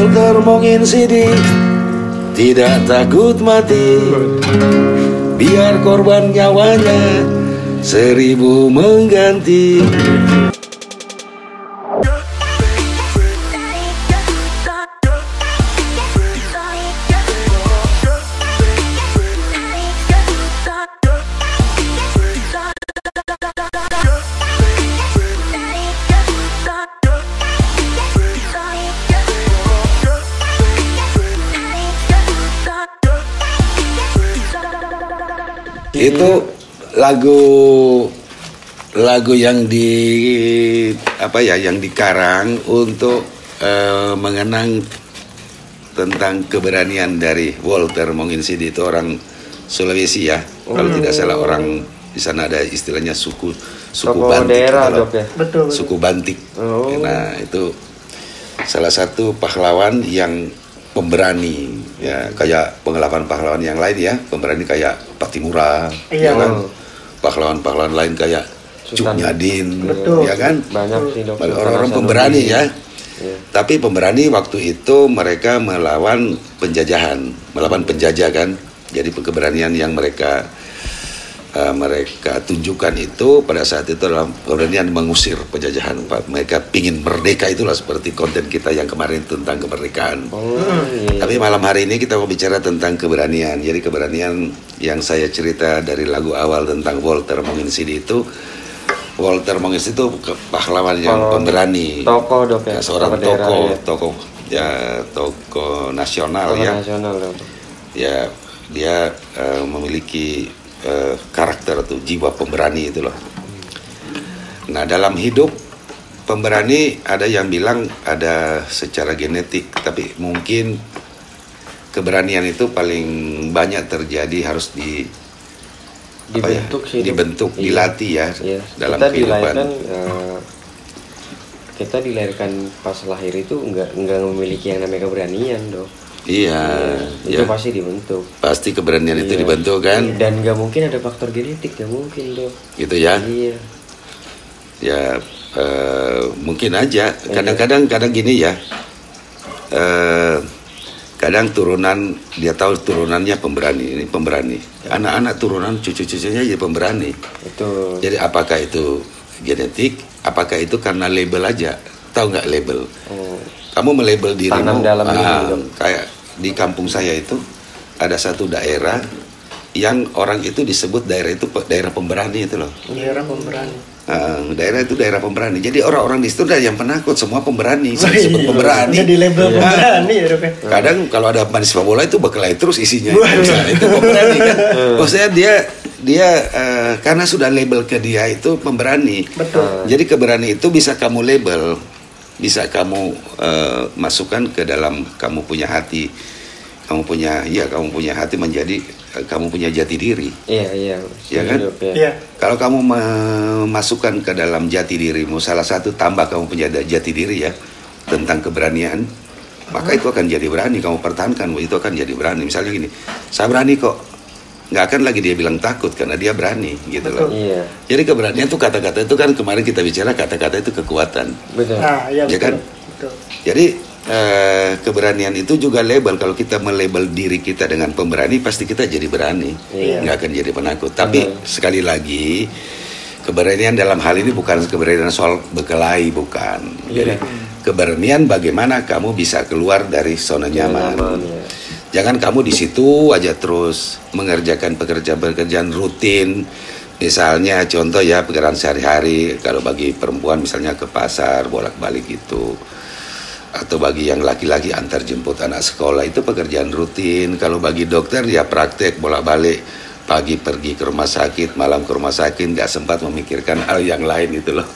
Walter Mongin Sidik tidak takut mati, biar korban nyawanya 1000 mengganti. Itu lagu yang yang dikarang untuk mengenang tentang keberanian dari Walter Mongin Sidik. Itu orang Sulawesi ya, kalau tidak salah. Orang di sana ada istilahnya suku Bantik, daerah, dok, ya? Betul. Suku Bantik. Nah, itu salah satu pahlawan yang pemberani ya, kayak pahlawan yang lain ya, pemberani kayak Patimura, ya kan, pahlawan lain kayak Cuk Nyadin, ya kan, banyak sih, dok, orang-orang pemberani ya. Tapi pemberani waktu itu mereka melawan penjajah kan. Jadi keberanian yang mereka tunjukkan itu pada saat itu adalah keberanian mengusir penjajahan. Mereka pingin merdeka, itulah seperti konten kita yang kemarin tentang kemerdekaan. Tapi malam hari ini kita mau bicara tentang keberanian. Jadi keberanian yang saya cerita dari lagu awal tentang Walter Mongin Sidik itu, Walter Mongin Sidik itu pahlawan yang pemberani. Tokoh, dok, ya? Seorang tokoh nasional ya. Ya, dia memiliki karakter atau jiwa pemberani itu loh. Nah, dalam hidup pemberani ada yang bilang ada secara genetik, tapi mungkin keberanian itu paling banyak terjadi harus dibentuk, dilatih ya. Dalam kehidupan. Kita dilahirkan pas lahir itu enggak memiliki yang namanya keberanian, dok. Iya, itu pasti dibentuk. Pasti keberanian itu dibentuk kan? Dan nggak mungkin ada faktor genetik, nggak mungkin, dok. Gitu ya? Iya. Ya, mungkin aja. Kadang gini ya. Kadang turunan, dia tahu turunannya pemberani, ini pemberani. Anak-anak turunan cucu-cucunya jadi pemberani. Betul. Jadi apakah itu genetik? Apakah itu karena label aja? Tahu nggak label? Kamu melabel dirimu, tanam dalam diri, kayak di kampung saya itu ada satu daerah yang orang itu disebut daerah itu daerah pemberani itu loh. Daerah pemberani. Daerah itu daerah pemberani. Jadi orang-orang di situ ada yang penakut, semua pemberani. Saya sebut pemberani. Jadi label pemberani ya, dok. Kadang kalau ada manis sepak bola itu berkelahi terus isinya. Itu pemberani kan. Maksudnya dia karena sudah label ke dia itu pemberani. Betul. Jadi keberani itu bisa kamu label. Bisa kamu masukkan ke dalam kamu punya hati, kamu punya hati menjadi kamu punya jati diri. Iya kan? Iya. Kalau kamu memasukkan ke dalam jati dirimu salah satu tambah kamu punya jati diri ya tentang keberanian, maka itu akan jadi berani. Kamu pertahankan itu akan jadi berani. Misalnya gini, saya berani kok. Nggak akan lagi dia bilang takut karena dia berani gitu loh. Iya. Jadi keberanian itu kata-kata itu kan kemarin kita bicara kata-kata itu kekuatan. Betul. Nah, iya, ya kan? Betul. Jadi keberanian itu juga label. Kalau kita melabel diri kita dengan pemberani pasti kita jadi berani. Nggak akan jadi penakut. Tapi sekali lagi keberanian dalam hal ini bukan keberanian soal berkelahi, bukan. Jadi keberanian bagaimana kamu bisa keluar dari zona nyaman. Jangan kamu di situ aja terus mengerjakan pekerjaan rutin. Misalnya contoh ya pekerjaan sehari-hari, kalau bagi perempuan misalnya ke pasar bolak-balik gitu. Atau bagi yang laki-laki antar jemput anak sekolah itu pekerjaan rutin. Kalau bagi dokter ya praktek bolak-balik. Pagi pergi ke rumah sakit, malam ke rumah sakit, nggak sempat memikirkan hal yang lain itu loh.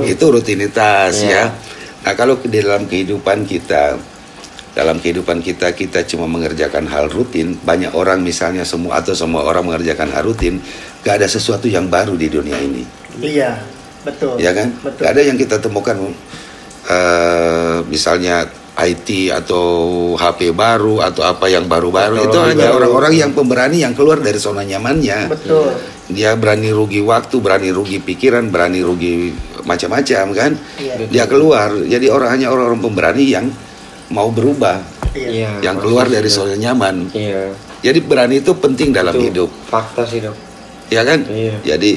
Itu rutinitas ya. Nah kalau di dalam kehidupan kita cuma mengerjakan hal rutin. Banyak orang misalnya semua orang mengerjakan hal rutin, gak ada sesuatu yang baru di dunia ini. Iya, betul. Ya kan? Betul. Gak ada yang kita temukan misalnya IT atau HP baru atau apa yang baru-baru. Itu hanya orang-orang yang pemberani yang keluar dari zona nyamannya. Betul. Dia berani rugi waktu, berani rugi pikiran, berani rugi macam-macam kan. Dia keluar. Jadi hanya orang-orang pemberani yang mau berubah, Iya. yang keluar dari zona nyaman. Iya. Jadi berani itu penting dalam Itu hidup, fakta sih dok. ya kan? Iya. Jadi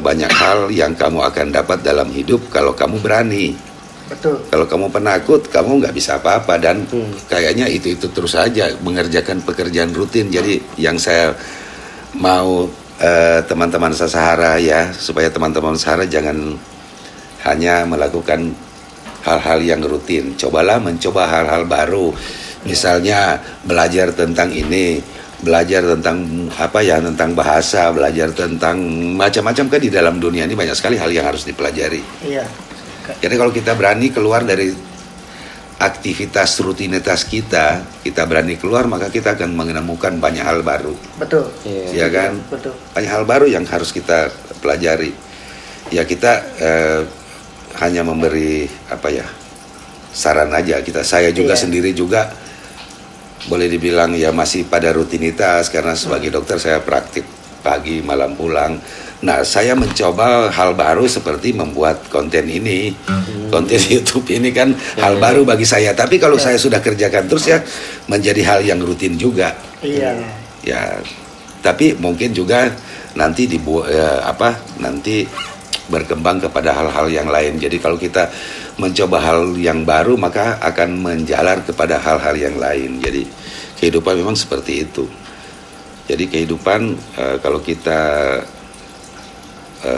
banyak hal yang kamu akan dapat dalam hidup kalau kamu berani. Betul. Kalau kamu penakut, kamu nggak bisa apa-apa dan kayaknya itu terus saja mengerjakan pekerjaan rutin. Jadi yang saya mau teman-teman Sasahara ya, supaya teman-teman Sasahara jangan hanya melakukan hal-hal yang rutin. Cobalah mencoba hal-hal baru. Misalnya belajar tentang ini, belajar tentang tentang bahasa, belajar tentang macam-macam, kan di dalam dunia ini banyak sekali hal yang harus dipelajari. Iya. Jadi kalau kita berani keluar dari aktivitas rutinitas kita berani keluar, maka kita akan menemukan banyak hal baru. Betul. Ya kan? Betul. Banyak hal baru yang harus kita pelajari. Ya kita hanya memberi saran aja. Saya juga sendiri juga boleh dibilang ya masih pada rutinitas, karena sebagai dokter saya praktik pagi malam pulang. Nah, saya mencoba hal baru seperti membuat konten ini, konten YouTube ini kan hal baru bagi saya. Tapi kalau saya sudah kerjakan terus ya menjadi hal yang rutin juga. Iya. Ya, tapi mungkin juga nanti nanti berkembang kepada hal-hal yang lain. Jadi kalau kita mencoba hal yang baru, maka akan menjalar kepada hal-hal yang lain. Jadi kehidupan memang seperti itu. Jadi kehidupan kalau kita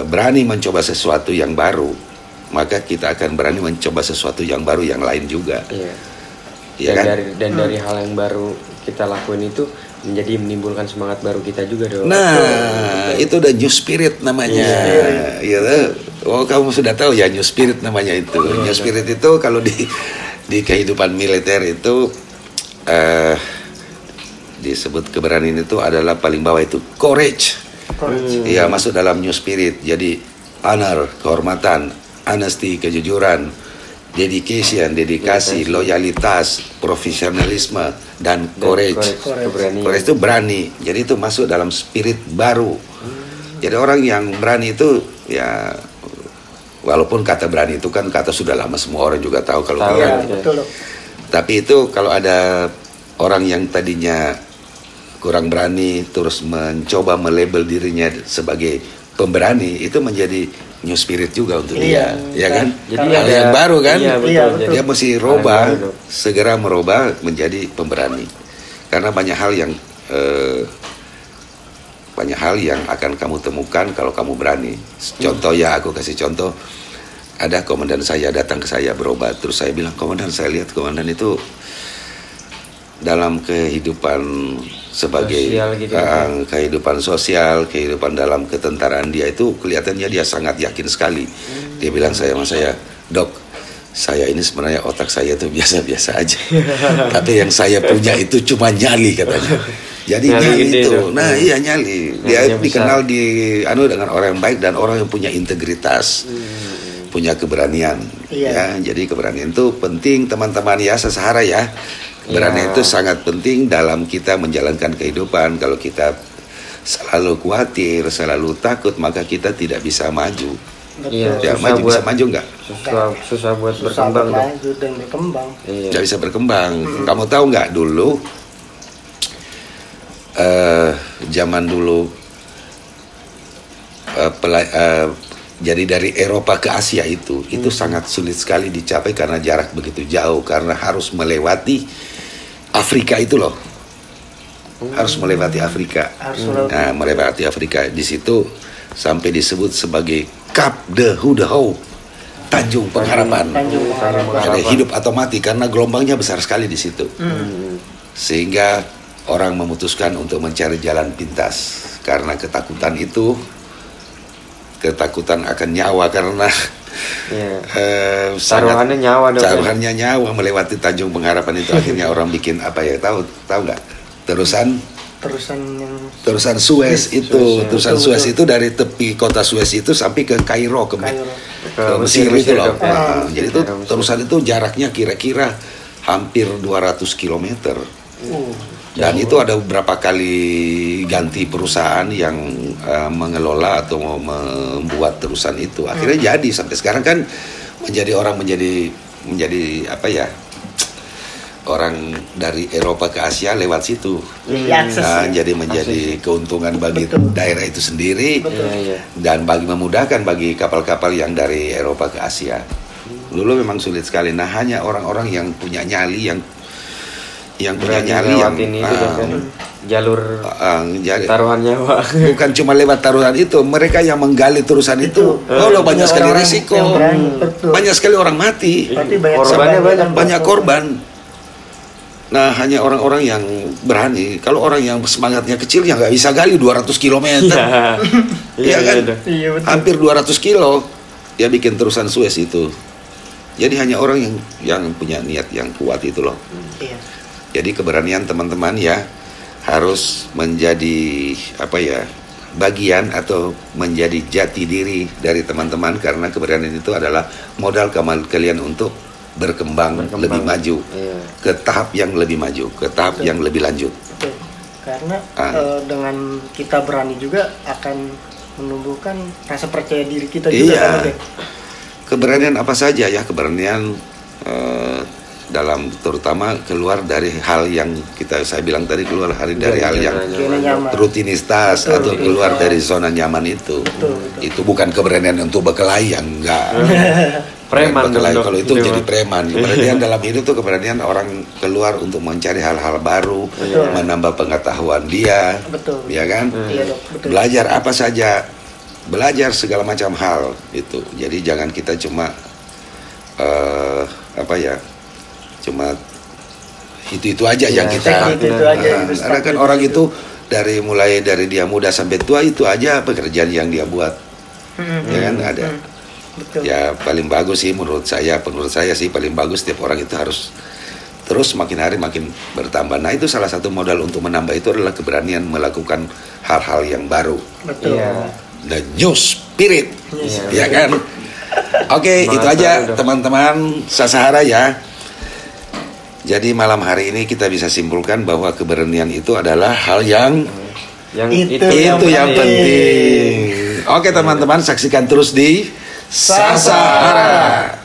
berani mencoba sesuatu yang baru, maka kita akan berani mencoba sesuatu yang baru yang lain juga. Iya. Ya kan? Dari hal yang baru kita lakuin itu menjadi menimbulkan semangat baru kita juga dong. Nah, itu udah new spirit namanya. Iya. Oh, kamu sudah tahu ya new spirit namanya itu. New spirit itu kalau di kehidupan militer itu disebut keberanian itu adalah paling bawah itu courage. Iya, masuk dalam new spirit. Jadi honor, kehormatan, honesty, kejujuran, dedication, dedikasi, loyalitas, profesionalisme, dan courage. Courage itu berani. Jadi itu masuk dalam spirit baru. Jadi orang yang berani itu ya, walaupun kata berani itu kan kata sudah lama semua orang juga tahu kalau berani. Betul. Tapi itu kalau ada orang yang tadinya kurang berani terus mencoba melabel dirinya sebagai pemberani, itu menjadi new spirit juga untuk dia, ya kan? Jadi hal yang baru kan? Iya, betul. Dia mesti segera merubah menjadi pemberani. Karena banyak hal yang akan kamu temukan kalau kamu berani. Contoh ya, aku kasih contoh. Ada komandan saya datang ke saya berobat, terus saya bilang, "Komandan, saya lihat komandan itu dalam kehidupan sebagai sosial gitu, kehidupan sosial, kehidupan dalam ketentaraan dia itu kelihatannya dia sangat yakin sekali." Dia bilang sama saya, "Dok, saya ini sebenarnya otak saya itu biasa-biasa aja. Tapi yang saya punya itu cuma nyali," katanya. Jadi nyali itu. Nah, iya nyali. Dia dikenal dengan orang yang baik dan orang yang punya integritas. Punya keberanian. Ya, jadi keberanian itu penting teman-teman ya, Sasahara ya. Keberanian itu sangat penting dalam kita menjalankan kehidupan. Kalau kita selalu khawatir, selalu takut, maka kita tidak bisa maju. Iya, Ya, bisa maju nggak? Susah buat berkembang. Maju dan berkembang. Nggak bisa berkembang. Kamu tahu nggak dulu, zaman dulu, jadi dari Eropa ke Asia itu sangat sulit sekali dicapai karena jarak begitu jauh, karena harus melewati Afrika itu loh. Harus melewati Afrika. Nah, melewati Afrika di situ sampai disebut sebagai Cap de Houdehou, Tanjung Pengharapan. Ada hidup atau mati karena gelombangnya besar sekali di situ. Sehingga orang memutuskan untuk mencari jalan pintas karena ketakutan itu. Ketakutan akan nyawa karena taruhannya nyawa dong. Taruhannya nyawa melewati Tanjung Pengharapan itu. Akhirnya orang bikin apa ya, tahu nggak? Terusan Suez itu. Terusan Suez itu dari tepi kota Suez itu sampai ke Kairo, ke Mesir itu loh. Jadi itu terusan itu jaraknya kira-kira hampir 200 km. Dan itu ada beberapa kali ganti perusahaan yang mengelola atau membuat terusan itu. Akhirnya jadi sampai sekarang kan menjadi menjadi apa ya? Orang dari Eropa ke Asia lewat situ. Nah, jadi menjadi keuntungan bagi daerah itu sendiri dan memudahkan bagi kapal-kapal yang dari Eropa ke Asia. Dulu memang sulit sekali. Nah, hanya orang-orang yang punya nyali yang punya nyali yang jalur taruhan nyawa. Bukan cuma lewat taruhan itu, mereka yang menggali terusan itu. Banyak sekali risiko. Banyak sekali orang mati. Banyak korban. Nah, hanya orang-orang yang berani. Kalau orang yang semangatnya kecil ya nggak bisa gali 200 km. Iya kan? Iya, hampir 200 kilo dia bikin terusan Suez itu. Jadi hanya orang yang punya niat yang kuat itu loh. Iya. Jadi keberanian teman-teman ya harus menjadi bagian atau menjadi jati diri dari teman-teman, karena keberanian itu adalah modal kalian untuk berkembang lebih maju ke tahap yang lebih maju, ke tahap yang lebih lanjut. Betul. Karena dengan kita berani juga akan menumbuhkan rasa percaya diri kita juga. Iya. Keberanian apa saja ya, keberanian dalam terutama keluar dari hal yang saya bilang tadi, keluar dari hal yang rutinitas atau keluar dari zona nyaman itu. Itu bukan keberanian untuk berkelahi, enggak. Preman kalau itu jadi preman. Keberanian dalam hidup itu keberanian orang keluar untuk mencari hal-hal baru, menambah pengetahuan dia, ya kan? Belajar apa saja, belajar segala macam hal itu. Jadi jangan kita cuma cuma itu aja yang kita. Karena kan orang itu mulai dari dia muda sampai tua itu aja pekerjaan yang dia buat, ya kan ada. Betul. Ya paling bagus sih menurut saya sih paling bagus setiap orang itu harus terus makin hari makin bertambah. Nah, itu salah satu modal untuk menambah itu adalah keberanian melakukan hal-hal yang baru. Betul. The new spirit, ya kan? Oke, itu aja teman-teman Sasahara ya. Jadi malam hari ini kita bisa simpulkan bahwa keberanian itu adalah hal yang yang penting. Oke teman-teman, saksikan terus di Sasahara.